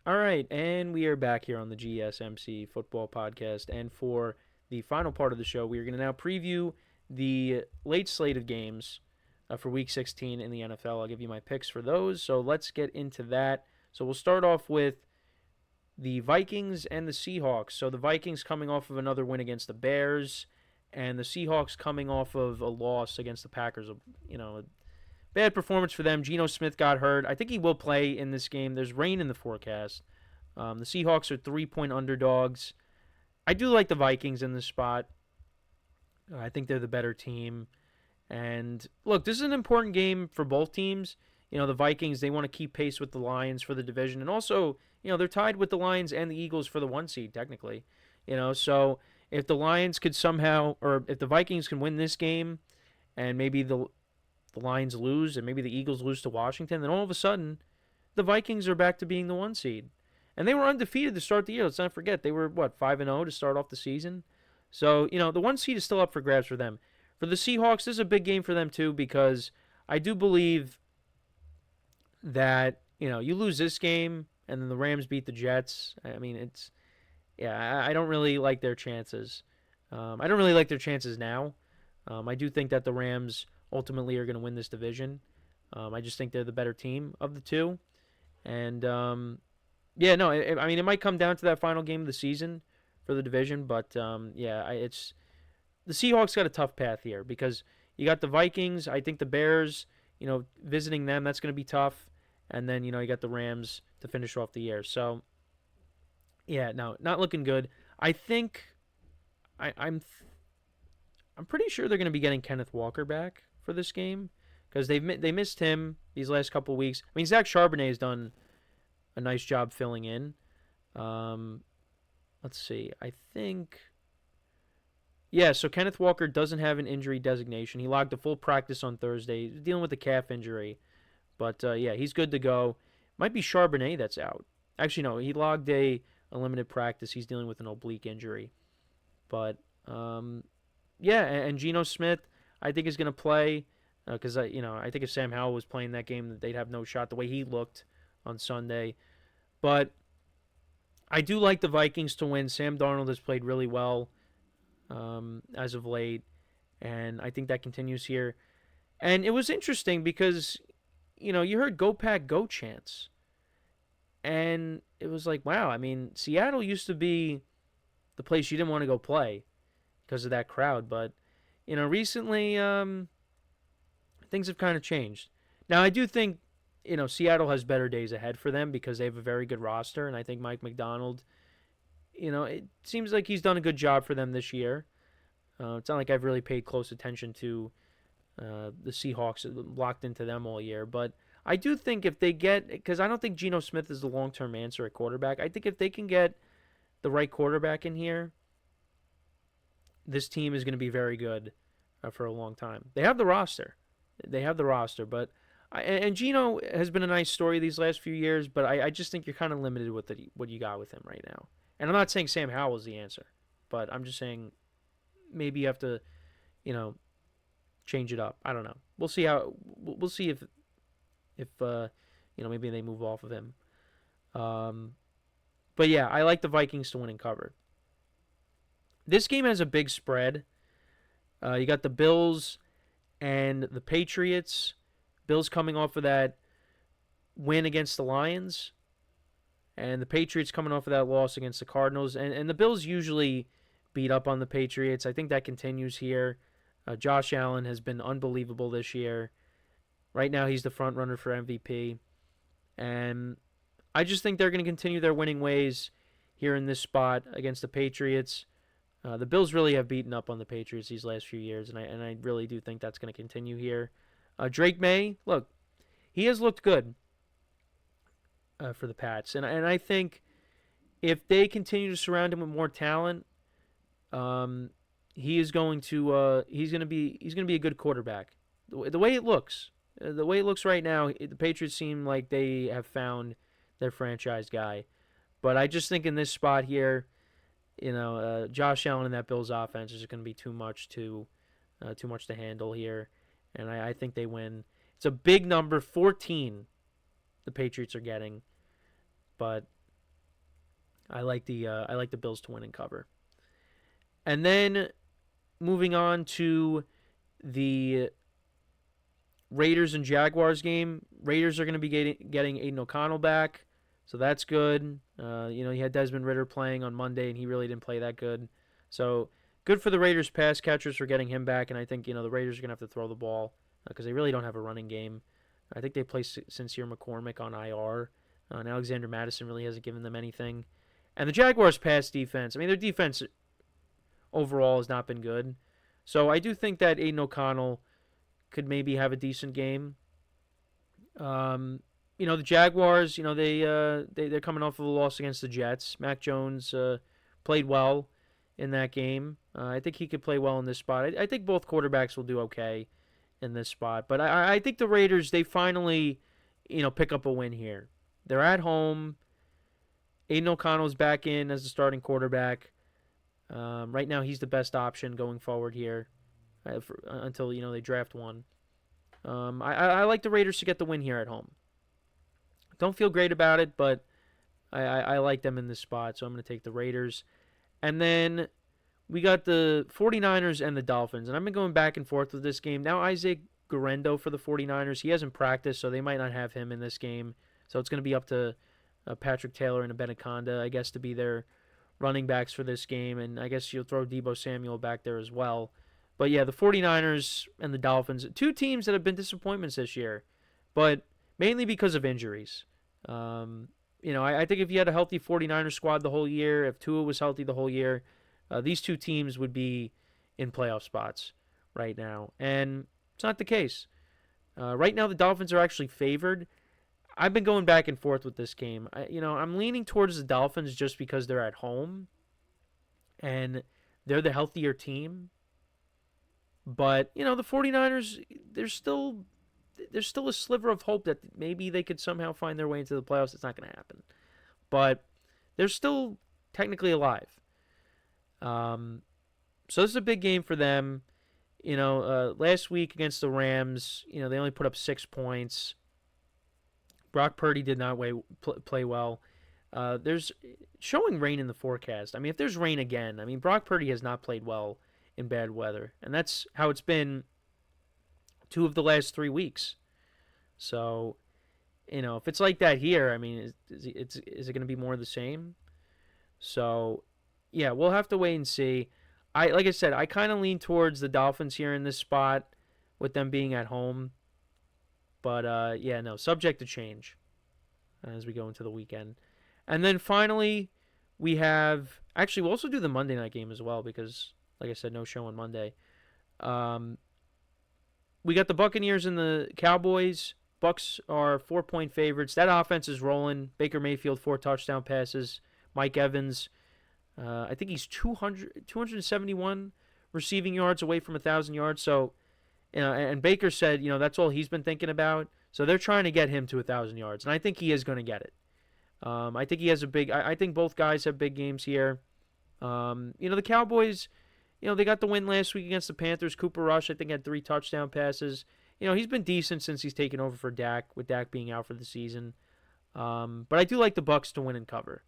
All right, and we are back here on the GSMC Football Podcast. And for the final part of the show, we are going to now preview the late slate of games for Week 16 in the NFL. I'll give you my picks for those. So let's get into that. So we'll start off with the Vikings and the Seahawks. So the Vikings coming off of another win against the Bears, and the Seahawks coming off of a loss against the Packers. A bad performance for them. Geno Smith got hurt. I think he will play in this game. There's rain in the forecast. The Seahawks are 3-point underdogs. I do like the Vikings in this spot. I think they're the better team. And look, this is an important game for both teams. The Vikings, they want to keep pace with the Lions for the division. And also, they're tied with the Lions and the Eagles for the 1 seed, technically. So if the Lions could somehow, or if the Vikings can win this game and maybe the Lions lose and maybe the Eagles lose to Washington, then all of a sudden the Vikings are back to being the 1 seed. And they were undefeated to start the year. Let's not forget, they were, 5-0 to start off the season. So, the 1 seed is still up for grabs for them. For the Seahawks, this is a big game for them too because I do believe that, you lose this game and then the Rams beat the Jets. I mean, I don't really like their chances. I don't really like their chances now. I do think that the Rams ultimately are going to win this division. I just think they're the better team of the two. And, it might come down to that final game of the season for the division. But, it's the Seahawks got a tough path here because you got the Vikings. I think the Bears, visiting them, that's going to be tough. And then, you got the Rams to finish off the year. So, not looking good. I think I'm pretty sure they're going to be getting Kenneth Walker back for this game because they missed him these last couple of weeks. I mean, Zach Charbonnet has done a nice job filling in. Let's see. I think. Yeah, so Kenneth Walker doesn't have an injury designation. He logged a full practice on Thursday. He's dealing with a calf injury. But, he's good to go. Might be Charbonnet that's out. Actually, no, he logged a limited practice. He's dealing with an oblique injury. But, and Geno Smith, I think, is going to play. Because, I think if Sam Howell was playing that game, they'd have no shot the way he looked on Sunday. But I do like the Vikings to win. Sam Darnold has played really well as of late. And I think that continues here. And it was interesting because, you heard "Go Pack, Go" chants. And it was like, wow, I mean, Seattle used to be the place you didn't want to go play because of that crowd. But, recently things have kind of changed. Now, I do think, Seattle has better days ahead for them because they have a very good roster. And I think Mike McDonald, it seems like he's done a good job for them this year. It's not like I've really paid close attention to the Seahawks, locked into them all year. But I do think if they get, because I don't think Geno Smith is the long-term answer at quarterback. I think if they can get the right quarterback in here, this team is going to be very good for a long time. They have the roster. But and Geno has been a nice story these last few years, but I just think you're kind of limited with what you got with him right now. And I'm not saying Sam Howell is the answer, but I'm just saying maybe you have to, change it up. I don't know. We'll see if maybe they move off of him. But yeah, I like the Vikings to win and cover. This game has a big spread. You got the Bills and the Patriots. Bills coming off of that win against the Lions, and the Patriots coming off of that loss against the Cardinals. And the Bills usually beat up on the Patriots. I think that continues here. Josh Allen has been unbelievable this year. Right now, he's the front runner for MVP. And I just think they're going to continue their winning ways here in this spot against the Patriots. The Bills really have beaten up on the Patriots these last few years, and I really do think that's going to continue here. Drake May, look, he has looked good for the Pats, and I think if they continue to surround him with more talent, he is going to he's going to be a good quarterback. The way it looks right now, the Patriots seem like they have found their franchise guy. But I just think in this spot here, Josh Allen and that Bills offense is going to be too much to handle here, and I think they win. It's a big number, 14. The Patriots are getting, but I like the Bills to win and cover. And then moving on to the Raiders and Jaguars game. Raiders are going to be getting Aiden O'Connell back, so that's good. You had Desmond Ridder playing on Monday, and he really didn't play that good. So good for the Raiders pass catchers for getting him back, and I think the Raiders are going to have to throw the ball because they really don't have a running game. I think they placed Sincere McCormick on IR, and Alexander Madison really hasn't given them anything. And the Jaguars' pass defense, I mean, their defense overall has not been good. So I do think that Aiden O'Connell could maybe have a decent game. The Jaguars, they're coming off of a loss against the Jets. Mac Jones played well in that game. I think he could play well in this spot. I think both quarterbacks will do okay in this spot. But I think the Raiders, they finally, pick up a win here. They're at home. Aiden O'Connell's back in as the starting quarterback. Right now, he's the best option going forward here until they draft one. I like the Raiders to get the win here at home. Don't feel great about it, but I like them in this spot, so I'm going to take the Raiders. And then we got the 49ers and the Dolphins, and I've been going back and forth with this game. Now Isaac Guerendo for the 49ers, he hasn't practiced, so they might not have him in this game. So it's going to be up to Patrick Taylor and Abenaconda, I guess, to be their running backs for this game, and I guess you'll throw Deebo Samuel back there as well. But yeah, the 49ers and the Dolphins, two teams that have been disappointments this year, but mainly because of injuries. I think if you had a healthy 49ers squad the whole year, if Tua was healthy the whole year, these two teams would be in playoff spots right now. And it's not the case. Right now, the Dolphins are actually favored. I've been going back and forth with this game. I'm leaning towards the Dolphins just because they're at home and they're the healthier team. But, the 49ers, there's still a sliver of hope that maybe they could somehow find their way into the playoffs. It's not going to happen. But they're still technically alive. So this is a big game for them. Last week against the Rams, they only put up 6 points. Brock Purdy did not play well. There's showing rain in the forecast. I mean, if there's rain again, Brock Purdy has not played well in bad weather. And that's how it's been 2 of the last 3 weeks. So, if it's like that here, is it going to be more of the same? So, yeah, we'll have to wait and see. Like I said, I kind of lean towards the Dolphins here in this spot with them being at home. But, subject to change as we go into the weekend. And then finally, we'll also do the Monday night game as well because, like I said, no show on Monday. We got the Buccaneers and the Cowboys. Bucs are 4-point favorites. That offense is rolling. Baker Mayfield, 4 touchdown passes. Mike Evans, I think he's 271 receiving yards away from 1,000 yards. So, and Baker said, that's all he's been thinking about. So they're trying to get him to 1,000 yards, and I think he is going to get it. I think he has I think both guys have big games here. The Cowboys, they got the win last week against the Panthers. Cooper Rush, I think, had 3 touchdown passes. He's been decent since he's taken over for Dak, with Dak being out for the season. But I do like the Bucs to win and cover.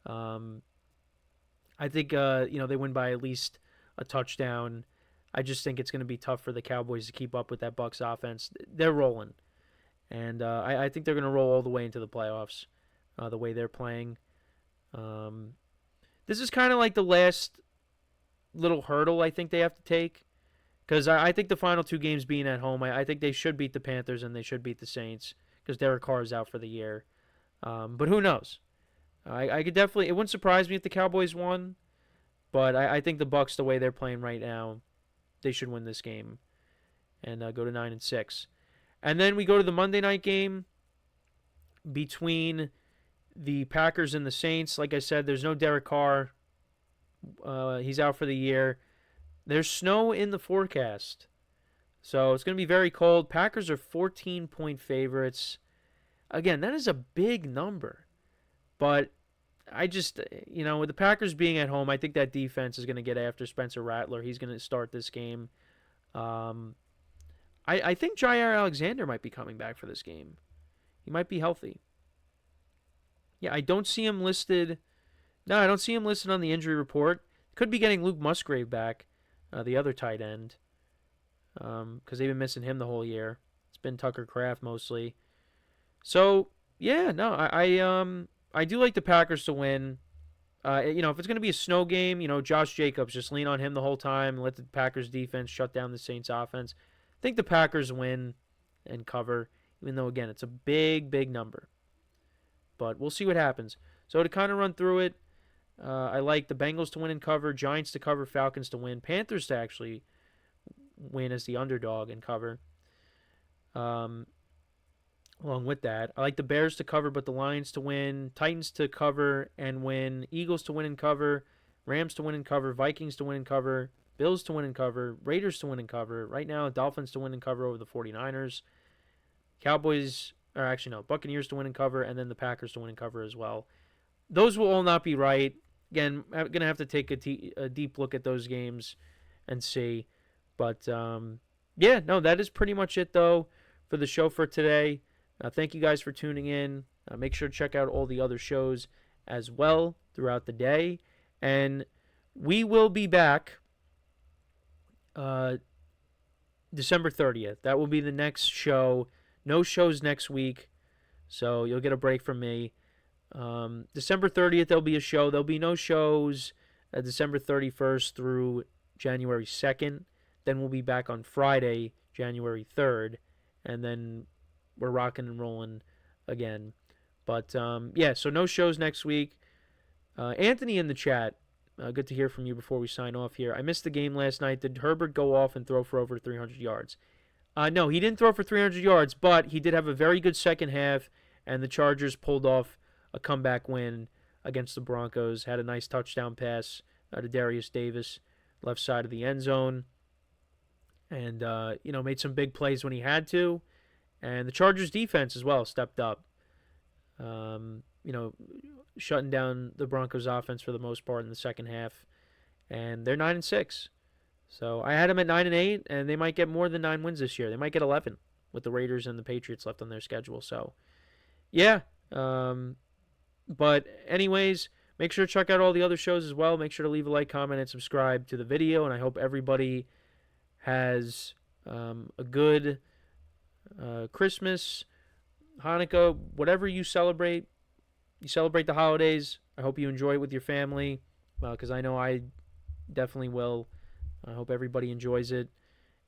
I think, they win by at least a touchdown. I just think it's going to be tough for the Cowboys to keep up with that Bucs offense. They're rolling. And I think they're going to roll all the way into the playoffs, the way they're playing. This is kind of like the last little hurdle I think they have to take. Because I think the final 2 games being at home, I think they should beat the Panthers and they should beat the Saints. Because Derek Carr is out for the year. But who knows? I could definitely... It wouldn't surprise me if the Cowboys won. But I think the Bucs, the way they're playing right now, they should win this game and go to 9-6. And then we go to the Monday night game between the Packers and the Saints. Like I said, there's no Derek Carr. He's out for the year. There's snow in the forecast. So it's going to be very cold. Packers are 14-point favorites. Again, that is a big number. But I just, with the Packers being at home, I think that defense is going to get after Spencer Rattler. He's going to start this game. I think Jair Alexander might be coming back for this game. He might be healthy. Yeah, I don't see him listed No, I don't see him listed on the injury report. Could be getting Luke Musgrave back, the other tight end, because they've been missing him the whole year. It's been Tucker Kraft mostly. So yeah, no, I do like the Packers to win. If it's going to be a snow game, Josh Jacobs, just lean on him the whole time and let the Packers defense shut down the Saints offense. I think the Packers win and cover, even though, again, it's a big, big number. But we'll see what happens. So to kind of run through it, I like the Bengals to win and cover, Giants to cover, Falcons to win, Panthers to actually win as the underdog and cover. Along with that, I like the Bears to cover, but the Lions to win, Titans to cover and win, Eagles to win and cover, Rams to win and cover, Vikings to win and cover, Bills to win and cover, Raiders to win and cover. Right now, Dolphins to win and cover over the 49ers. Buccaneers to win and cover, and then the Packers to win and cover as well. Those will all not be right. Again, I'm going to have to take a deep look at those games and see. But, that is pretty much it, though, for the show for today. Thank you guys for tuning in. Make sure to check out all the other shows as well throughout the day. And we will be back December 30th. That will be the next show. No shows next week, so you'll get a break from me. December 30th, there'll be a show. There'll be no shows December 31st through January 2nd. Then we'll be back on Friday, January 3rd, and then we're rocking and rolling again. But, so no shows next week. Anthony in the chat, good to hear from you before we sign off here. I missed the game last night. Did Herbert go off and throw for over 300 yards? No, he didn't throw for 300 yards, but he did have a very good second half, and the Chargers pulled off a comeback win against the Broncos. Had a nice touchdown pass to Darius Davis, left side of the end zone, and made some big plays when he had to. And the Chargers defense as well stepped up, shutting down the Broncos offense for the most part in the second half. And they're 9-6. So I had them at 9-8, and they might get more than 9 wins this year. They might get 11 with the Raiders and the Patriots left on their schedule. So, yeah. But anyways, make sure to check out all the other shows as well. Make sure to leave a like, comment, and subscribe to the video. And I hope everybody has a good Christmas, Hanukkah, whatever you celebrate. You celebrate the holidays. I hope you enjoy it with your family, because I know I definitely will. I hope everybody enjoys it.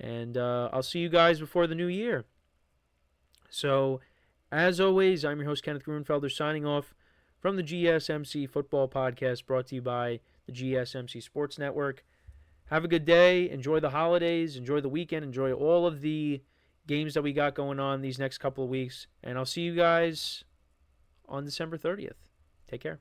And I'll see you guys before the new year. So, as always, I'm your host, Kenneth Grunfelder, signing off from the GSMC Football Podcast, brought to you by the GSMC Sports Network. Have a good day. Enjoy the holidays. Enjoy the weekend. Enjoy all of the games that we got going on these next couple of weeks. And I'll see you guys on December 30th. Take care.